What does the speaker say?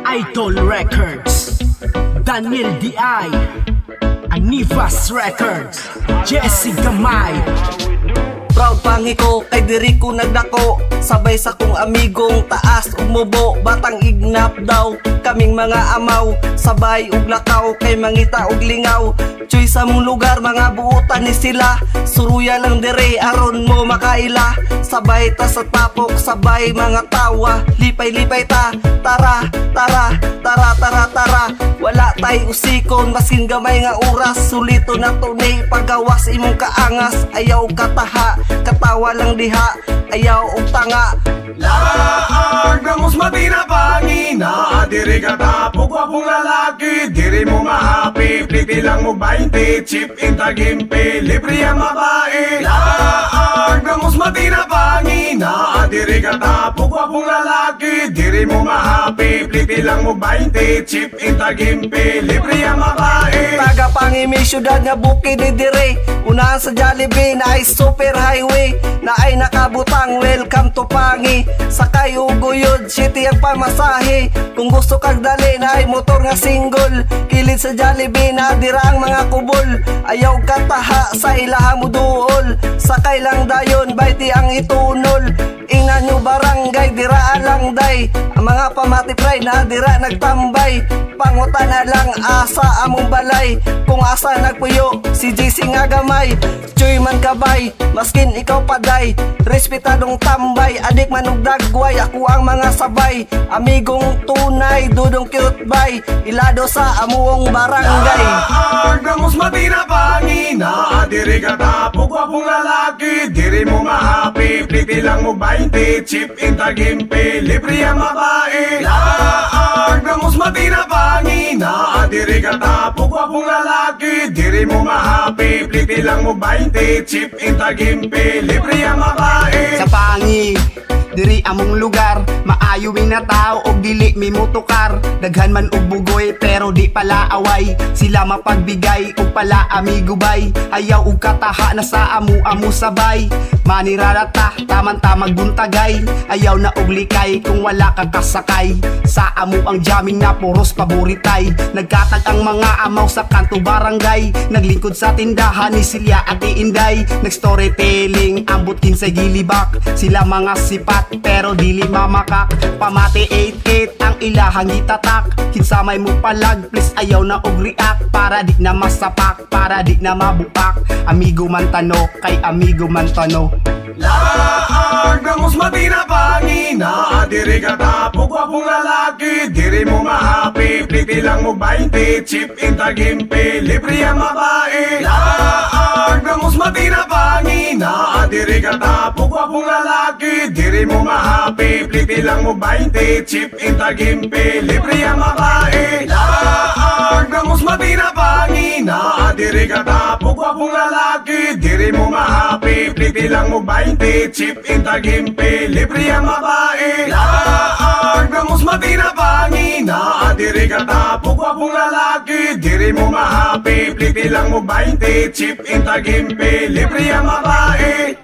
Idol Records, Daniel D.I. Anivas Records, Jesse Gamay. Proud pangi ko, kay diri ko nagdako. Sabay sa kong amigong taas ug mubo. Batang ignap daw, kaming mga amaw. Sabay ug lakaw, kay mangita ug lingaw. Choy sa mong lugar, mga buutan ni sila. Suruya lang dire, aron mo makaila. Sabay ta sa tapok, sabay mga tawa. Lipay-lipay ta, tara, tara, tara, tara, tara. Wala tay usikon, maskin gamay nga oras. Sulito na tunay, pagawas imong kaangas. Ayaw kataha, katawa lang diha, ayaw og tanga. Laag na musmati na pangina, diri ka tapok wapong lalaki. Diri mo mahapi, pliti lang mo 20. Chip in tagimpi, libre ang babae. Laag na musmati na pangina, diri ka tapok wapong lalaki. Diri mo mahapi, pliti lang mo 20. Chip in tagimpi, libre ang babae. Taga pangimi syudad nga bukid ni dire. Unahan sa Jollibee na ay super highway, na ay nakabutang welcome to Pangi. Sakay uguyod, city ang pamasahe. Kung gusto kag dali na ay motor nga single. Kilid sa Jollibee na dira ang mga kubol. Ayaw kataha sa ilaha mo duol. Sakay lang dayon, bayti ang itunol. Ina nyo barangay, dira lang day. Ang mga pamatipray na dira nagtambay. Pangutan na lang asa among balay. Kung asa nagpuyo, si JC nga gamay. Choy man kabay, maskin ikaw paday. Respetadong tambay, adik manug dagway. Ako ang mga sabay, amigong tunay. Dudong cute bay, ilado sa amuong barangay. Laag na musmati na pangina, diri ka tapok wapong lalaki. Diri mo mahapi, pliti lang mo 20. Chip in tagimpi, libre ang babae. Laag na musmati na pangina, diri ka tapok wapong lalaki. Diri mo mahapi, pliti lang mo 20. Chip in tagimpi, libre ang babae. Sa Pangi, diri among lugar, maayo na tao og dili mi motukar. Daghan man og bugoy pero di pala away. Sila mapagbigay og pala amigubay. Ayaw og kataha na sa amu sabay. Manirarata, taman-tamag buntagay. Ayaw na og likay kung wala ka kasakay. Sa amu ang jamming na puros paboritay. Nagkatag ang mga amaw sa kanto barangay. Naglingkod sa tindahan ni Silya at Inday. Nag-storytelling, ambot kinsay gilibak. Sila mga sipat pero dili mamakak. Pamati 88 ang ilahang itatak. Kinsamay mo palag, please ayaw na og react. Para di na masapak, para di na mabupak. Amigo man tano, kay amigo man tano. Laag na musmati na pangina, diri ka tapok wapong lalaki. Diri mo mahapi, pliti lang mo 20. Chip in tagimpi, libre ang babae. Laag na musmati na pangina, diri ka tapok wapong lalaki. Diri mo mahapi, pliti lang mo 20. Chip in tagimpi, libre ang babae. Laag na musmati na pangina, diri ka tapok wapong lalaki. Diri mo mahapi, pliti lang mo 20. Chip in tagimpi, libre ang babae. Laag na musmati na pangina, diri ka tapok wapong lalaki. Diri mo mahapi, pliti lang mo 20. Chip in tagimpi, libre ang babae.